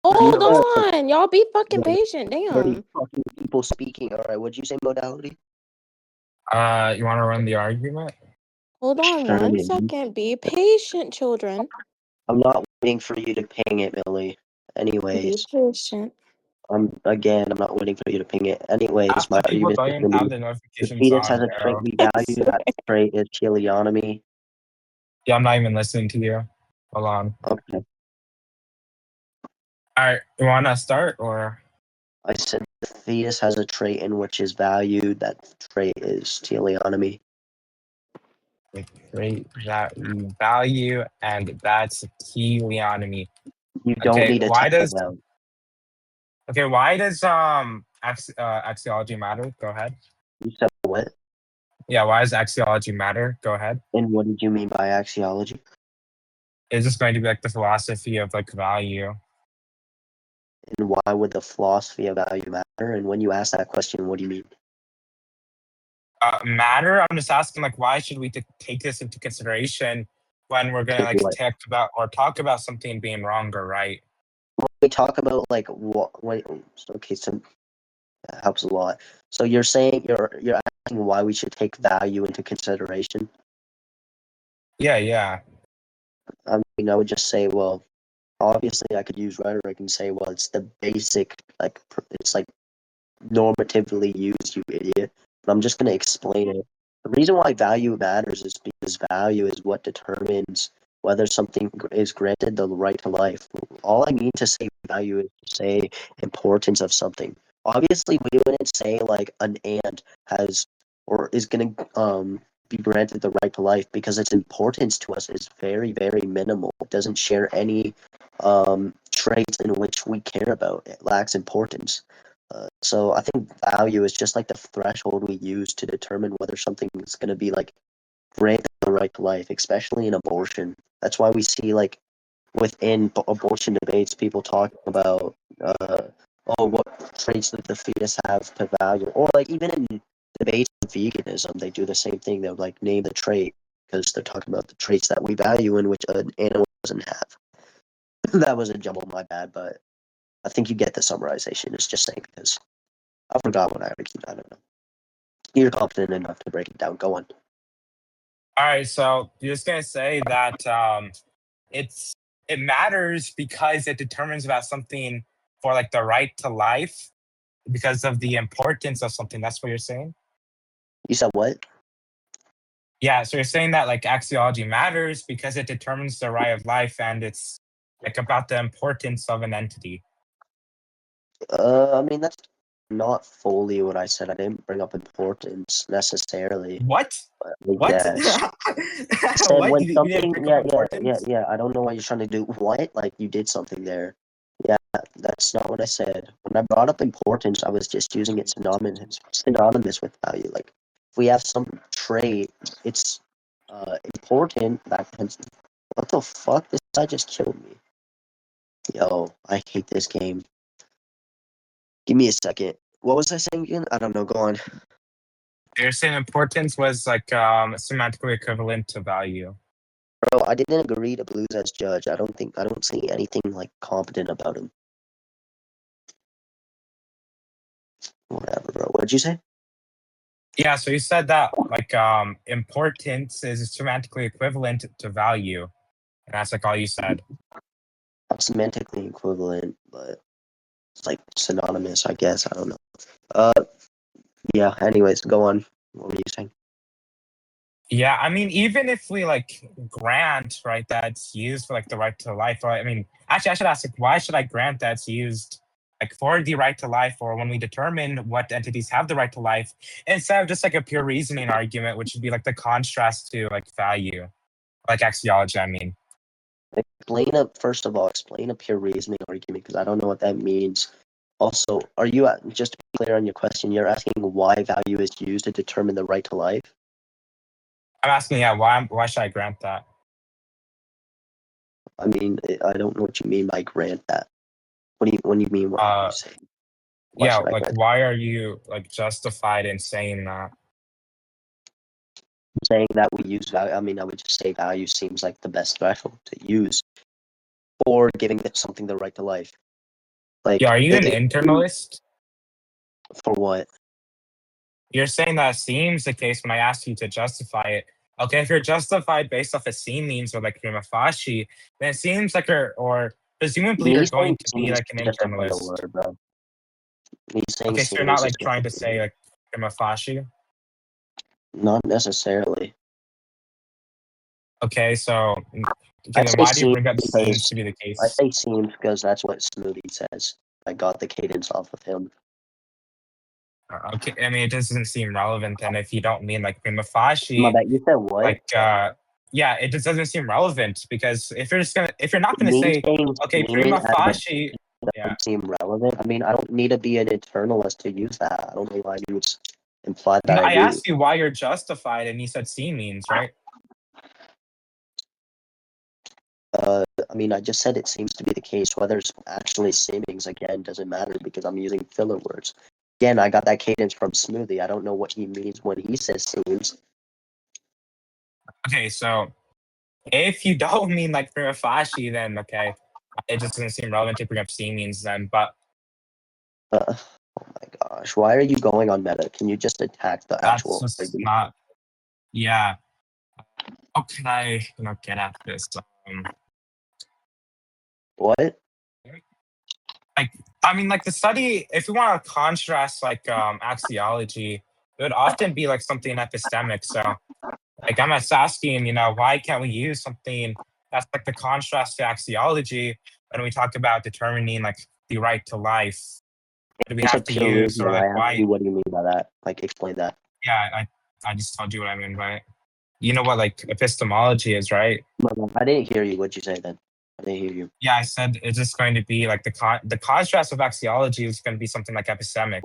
Hold You have on. Y'all be fucking like patient. 30 Damn. fucking people speaking. All right, what'd you say, modality? You want to run the argument? Hold on Sure, one man. second. Be patient, children. I'm not waiting for you to ping it, Millie. Be Anyways, patient. I'm not waiting for you to ping it. Anyways, Half my the people argument don't is even gonna have be the the notifications fetus has on, a trait bro. we value. That trait is teleonomy. Yeah, I'm not even listening to you. Hold on. Okay. All right, you want to start or? I said the fetus has a trait in which is valued. That trait is teleonomy. The trait that we value, and that's teleonomy. You don't Okay, need to why type does it out. axiology matter? Go ahead. You said what? Yeah, why does axiology matter? Go ahead. And what did you mean by axiology? It's just going to be like the philosophy of like value. And why would the philosophy of value matter? And when you ask that question, what do you mean? Matter? I'm just asking like why should we take this into consideration when we're gonna Take like what? talk about something being wrong or right? We talk about like what? Okay, so that helps a lot. So you're saying you're asking why we should take value into consideration. Yeah. I mean, I would just say, well, obviously, I could use rhetoric and say, well, it's the basic, like, it's like normatively used, you idiot. But I'm just gonna explain it. The reason why value matters is because value is what determines whether something is granted the right to life. All I mean to say value is to say importance of something. Obviously, we wouldn't say like an ant has or is gonna be granted the right to life because its importance to us is very, very minimal. It doesn't share any traits in which we care about. It lacks importance. So I think value is just like the threshold we use to determine whether something is going to be like granted the right to life, especially in abortion. That's why we see like within abortion debates, people talking about, oh, what traits does the fetus have to value, or like even in debates of veganism, they do the same thing. They'll like name the trait because they're talking about the traits that we value in which an animal doesn't have. That was a jumble, my bad, but I think you get the summarization. It's just saying because I forgot what I don't know. You're confident enough to break it down. Go on. All right, so you're just gonna say that it's it matters because it determines about something for like the right to life because of the importance of something. That's what you're saying? You said what? Yeah, so you're saying that like axiology matters because it determines the right of life and it's like about the importance of an entity. I mean that's not fully what I said. I didn't bring up importance necessarily. What? But What? yes. I said What? when You didn't something, bring up importance? yeah. I don't know why you're trying to do what? Like you did something there. Yeah, that's not what I said. When I brought up importance, I was just using it synonymous with value. Like if we have some trait, it's important. What the fuck? This guy just killed me. Yo, I hate this game. Give me a second. What was I saying again? I don't know. Go on. You're saying importance was like semantically equivalent to value. Bro, I didn't agree to Blues as judge. I don't see anything like competent about him. Whatever, bro. What did you say? Yeah, so you said that like importance is semantically equivalent to value. And that's like all you said. Not semantically equivalent, but it's like synonymous, I guess. I don't know. Uh, yeah. Anyways, go on. What were you saying? Yeah, I mean, even if we like grant, right, that's used for like the right to life, right? I mean, actually, I should ask, like, why should I grant that's used like for the right to life, or when we determine what entities have the right to life, instead of just like a pure reasoning argument, which would be like the contrast to like value, like axiology, I mean. First of all, explain a pure reasoning argument because I don't know what that means. Also, are you just to be clear on your question? You're asking why value is used to determine the right to life. I'm asking, yeah, why should I grant that? I mean, I don't know what you mean by grant that. When you mean what you say? Why Yeah, should I like grant why are you like justified in saying that? saying that we use value? I mean, I would just say value seems like the best threshold to use for giving something the right to life. Like, Yeah, are you an internalist? for what? You're saying that seems the case when I asked you to justify it. Okay, if you're justified based off of seem means or like prima facie, then it seems like or presumably Me you're saying going to be seems like an is just a filler internalist. word, bro. Me saying Okay, so you're not seems is like just trying a to say filler. like prima facie. Not necessarily. Okay, so I okay, then say why do you seems bring up seems because to be the I case? say seems because that's what Smoothie says. I got the cadence off of him. Okay, I mean it doesn't seem relevant, and if you don't mean like prima My facie, bad. You said what? like yeah, it just doesn't seem relevant because if you're not gonna Me say saying okay, seem prima as a facie, yeah. doesn't seem relevant. I mean, I don't need to be an internalist to use that. I don't know why you would imply that No, I I do. asked you why you're justified, and you said C means, right? I mean, I just said it seems to be the case. Whether it's actually seemings, again, doesn't matter because I'm using filler words. Again, I got that cadence from Smoothie. I don't know what he means when he says seems. Okay, so if you don't mean like prima facie, then okay, it just doesn't seem relevant to bring up C means then. But Oh my gosh, why are you going on meta? Can you just attack the that's actual just argument? not. Yeah. How can I, get at this? What? Like, I mean, like the study. If you want to contrast like axiology, it would often be like something epistemic. So, like, I'm just asking, why can't we use something that's like the contrast to axiology when we talk about determining like the right to life? Do we It's a have to pure use or reasoning. I like asked why? you what do you mean by that? Like, explain that. Yeah, I just told you what I mean by it. You know what like epistemology is, right? I didn't hear you. What'd you say then? I didn't hear you. Yeah, I said it's just going to be like the contrast of axiology is going to be something like epistemic.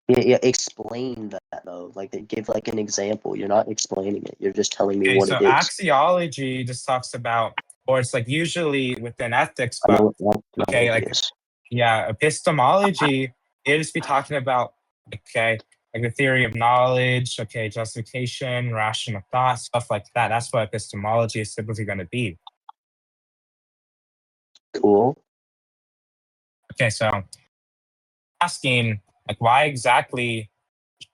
Yeah, explain that though. Like, give like an example. You're not explaining it. You're just telling me Okay, what so it is. axiology just talks about, or it's like usually within ethics, I but know what okay, technology like is. yeah, epistemology, it just be talking about okay, like the theory of knowledge, okay, justification, rational thought, stuff like that. That's what epistemology is typically going to be. Cool. Okay, so asking like why exactly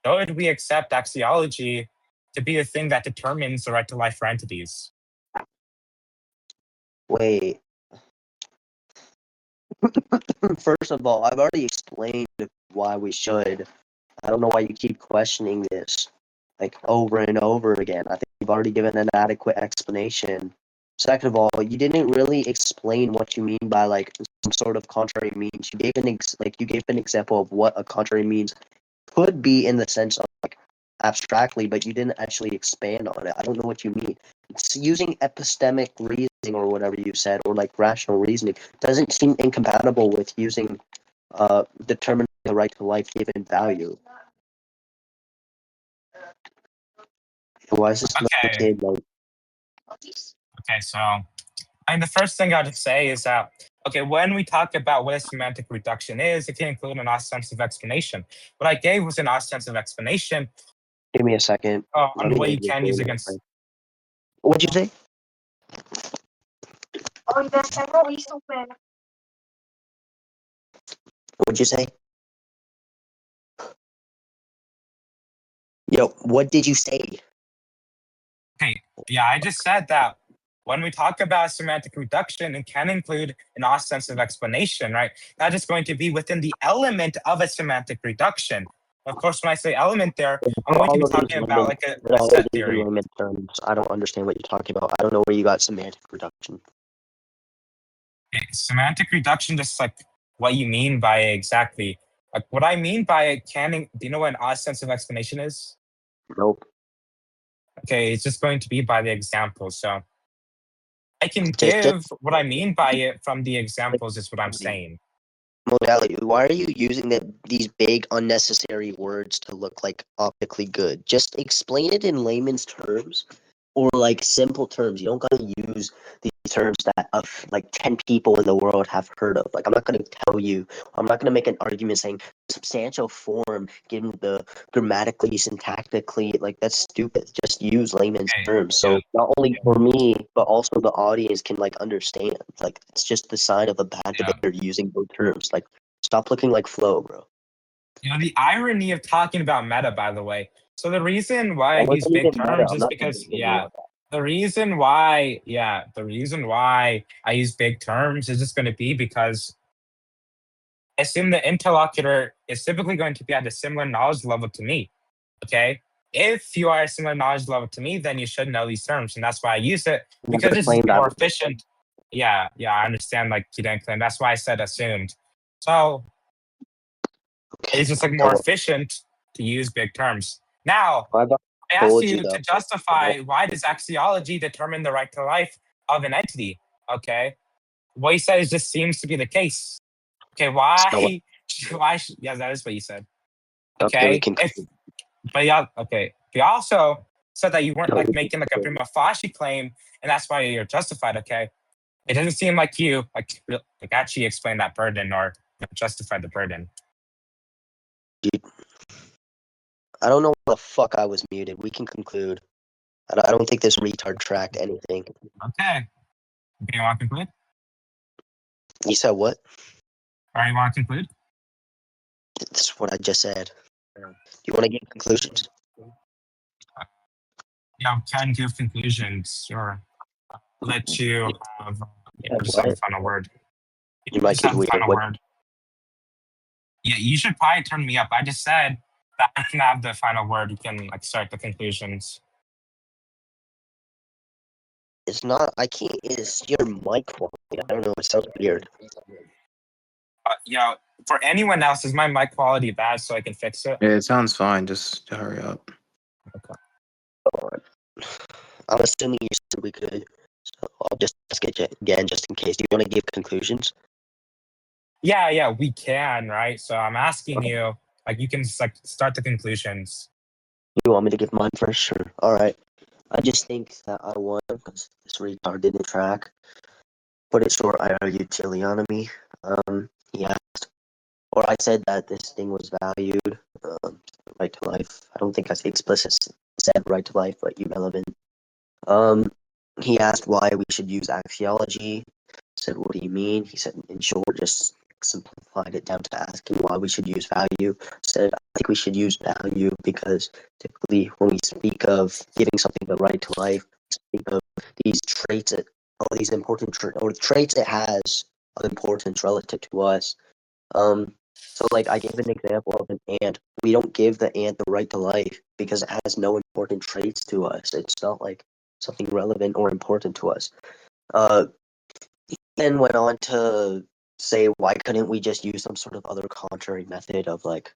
should we accept axiology to be the thing that determines the right to life for entities? Wait. First of all, I've already explained why we should. I don't know why you keep questioning this, like over and over again. I think you've already given an adequate explanation. Second of all, you didn't really explain what you mean by like some sort of contrary means. You gave you gave an example of what a contrary means could be in the sense of like abstractly, but you didn't actually expand on it. I don't know what you mean. It's using epistemic reasoning or whatever you said, or like rational reasoning, doesn't seem incompatible with using determining the right to life given value. Why is this little Okay, kid like? okay, so the first thing I'd say is that okay, when we talk about what a semantic reduction is, it can include an ostensive explanation. What I gave was an ostensive explanation Give me a second. Let on me what you can use explain against. it. What'd you say? What'd you say? Yo, what did you say? Okay, yeah, I just said that when we talk about semantic reduction, it can include an ostensive explanation, right? That is going to be within the element of a semantic reduction. Of course, when I say element there, I'm going to be All of these talking about layman, like a all of set these in theory. layman terms. I don't understand what you're talking about. I don't know where you got semantic reduction. Okay, semantic reduction, just like what you mean by it exactly. Like what I mean by it do you know what an ostensive explanation is? Nope. Okay, it's just going to be by the examples. So I can Just give what I mean by it from the examples is what I'm saying. modality. Why are you using these big unnecessary words to look like optically good? Just explain it in layman's terms or like simple terms. You don't gotta use these terms that like 10 people in the world have heard of. Like I'm not gonna tell you. I'm not gonna make an argument saying substantial form, given the grammatically, syntactically. Like that's stupid. Just use layman's Okay, terms. yeah, So not only for me, but also the audience can like understand. Like it's just the sign of a bad yeah. debater using those terms. Like stop looking like Flo, bro. The irony of talking about meta, by the way. So the reason why I That use wasn't big even meta. terms I'm is not because, debating you yeah, on that. the reason why I use big terms is just going to be because I assume the interlocutor is typically going to be at a similar knowledge level to me. Okay. If you are a similar knowledge level to me, then you should know these terms. And that's why I use it Never because it's just claimed I more would. efficient. Yeah, yeah, I understand. Like you didn't claim. That's why I said assumed. So Okay, it's just like go more on. efficient to use big terms. Now, I've I asked told you you to though. justify why does axiology determine the right to life of an entity? Okay. What you said is just seems to be the case. Okay, So why? Yeah, that is what you said. okay, we Okay, can. but yeah, okay. You also said that you weren't No, like making like a prima facie claim, and that's why you're justified. Okay, it doesn't seem like you like actually explain that burden or justify the burden. I don't know why the fuck I was muted. We can conclude. I don't think this retard tracked anything. Okay, do you want to conclude? You said what? All right, you want to conclude? That's what I just said. Do you want to give conclusions? Yeah, can give conclusions or let you have just have the What? final word. Your You just mic is have the weird. final What? word. Yeah, you should probably turn me up. I just said that I can have the final word. You can like start the conclusions. It's not. I can't. It's your mic quality. I don't know. It sounds weird. Yeah, for anyone else, is my mic quality bad so I can fix it? Yeah, it sounds fine. Just hurry up. I'm assuming you said we could. So I'll just ask it again, just in case. Do you want to give conclusions? Yeah, we can, right? So I'm asking you, like, you can just like start the conclusions. You want me to give mine first? Sure. All right. I just think that I won because this retard didn't track. Put it short, I argued teleonomy. He asked, or I said that this thing was valued. Right to life. I don't think I explicit said right to life, but irrelevant. He asked why we should use axiology. I said, what do you mean? He said, in short, just simplified it down to asking why we should use value. I said, I think we should use value because typically when we speak of giving something the right to life, we speak of these traits, all these important or traits it has of importance relative to us. So like I gave an example of an ant. We don't give the ant the right to life because it has no important traits to us. It's not like something relevant or important to us. He then went on to say why couldn't we just use some sort of other contrary method of like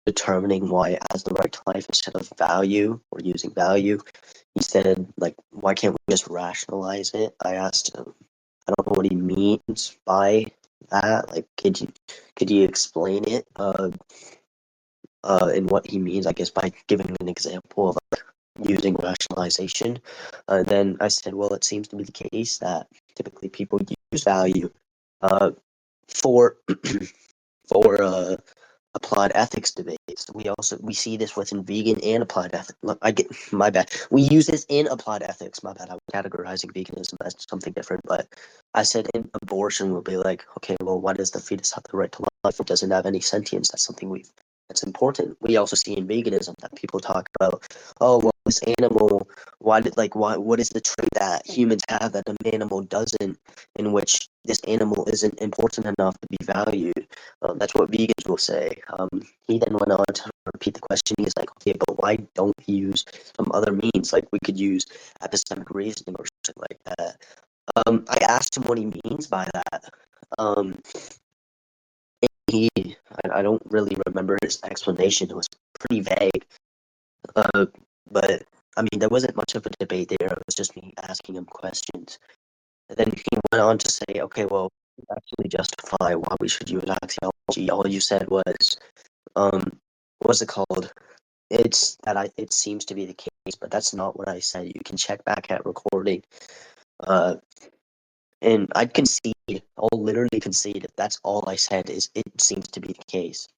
determining why it has the right to life instead of value or using value. He said like why can't we just rationalize it? I asked him. I don't know what he means by that. Like could you explain it? And what he means, I guess, by giving an example of like, using rationalization. Then I said, well, it seems to be the case that typically people use value for for applied ethics debates. We see this within vegan and applied ethics. Look, I get my bad. We use this in applied ethics. My bad. I was categorizing veganism as something different, but I said in abortion will be like, okay, well, why does the fetus have the right to life? It doesn't have any sentience. That's something that's important. We also see in veganism that people talk about, oh, well, this animal, what is the trait that humans have that an animal doesn't, in which this animal isn't important enough to be valued? That's what vegans will say. He then went on to repeat the question. He's like, okay, but why don't we use some other means? Like we could use epistemic reasoning or something like that. I asked him what he means by that. He, I don't really remember his explanation. It was pretty vague. But I mean, there wasn't much of a debate there. It was just me asking him questions. And then he went on to say, okay, well, actually justify why we should use axiology. All you said was, what's it called? It's that it seems to be the case, but that's not what I said. You can check back at recording. And I'd concede, I'll literally concede if that's all I said is it seems to be the case.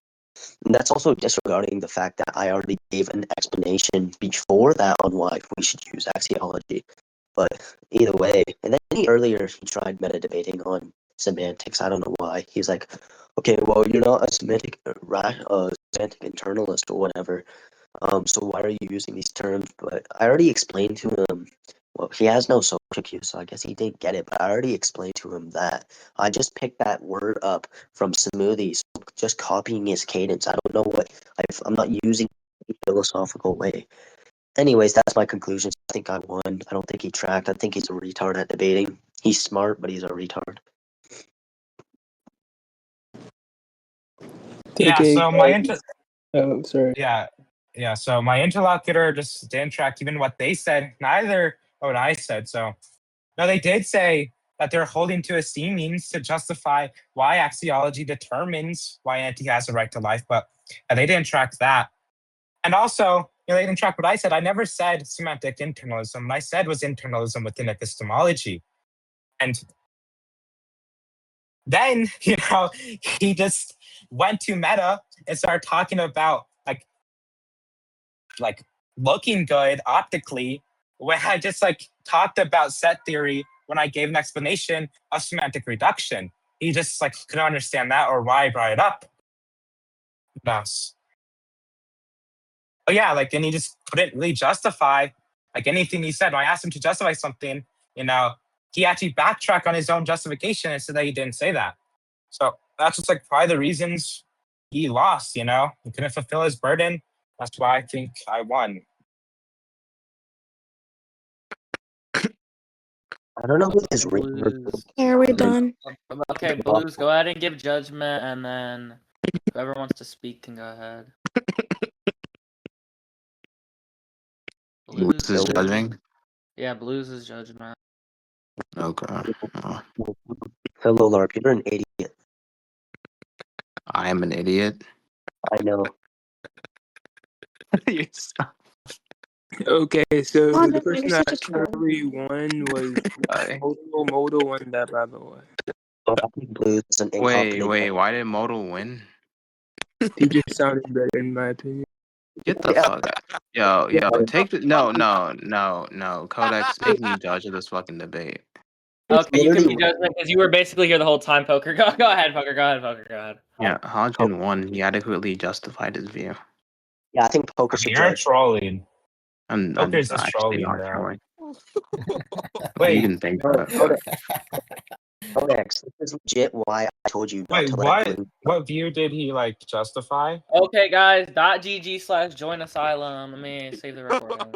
And that's also disregarding the fact that I already gave an explanation before that on why we should use axiology. But either way, and then earlier he tried meta debating on semantics. I don't know why. He's like, okay, well you're not a semantic semantic internalist or whatever. So why are you using these terms? But I already explained to him. Well, he has no social cues, so I guess he didn't get it. But I already explained to him that I just picked that word up from Smoothie, so just copying his cadence. I don't know what I'm not using a philosophical way. Anyways, that's my conclusion. I think I won. I don't think he tracked. I think he's a retard at debating. He's smart, but he's a retard. Yeah, Okay, so oh, sorry. yeah, so my interlocutor just didn't track even what they said, neither what I said. So no, they did say that they're holding to a C means to justify why axiology determines why an entity has a right to life, but they didn't track that. And also, they didn't track what I said. I never said semantic internalism. What I said was internalism within epistemology. And then, he just went to meta and started talking about like looking good optically when I just talked about set theory when I gave an explanation of semantic reduction. He just couldn't understand that or why I brought it up. Yes. Oh yeah, and he just couldn't really justify anything he said. When I asked him to justify something, he actually backtracked on his own justification and said that he didn't say that. So that's just probably the reasons he lost, He couldn't fulfill his burden. That's why I think I won. I don't know who this Blues. Are we done? Okay, Blues, go ahead and give judgment, and then whoever wants to speak can go ahead. Who's this judging? Yeah, Blues is judgment. Okay. Hello, Larp. You're an idiot. I am an idiot. I know. Okay, so Oh, the you're person such that a troll. actually won was Modal won that, by the way. But I think Blues is an incompetent. Wait, why did Modal win? He just sounded better, in my opinion. Get the fuck out. Yo, take the no. Kodak's making you judge of this fucking debate. Okay, you can be judgment because you were basically here the whole time, Poker. Go ahead, Poker. Go ahead. Yeah, Hajun won. He adequately justified his view. Yeah, I think Poker should You're judge. trolling. I'm Poker's just actually trolling, not bro. trolling. Wait, You can think about it. Codex, this is legit why I told you not to let Blue. what view did he justify? Okay, guys. .gg/join asylum. Let me save the recording.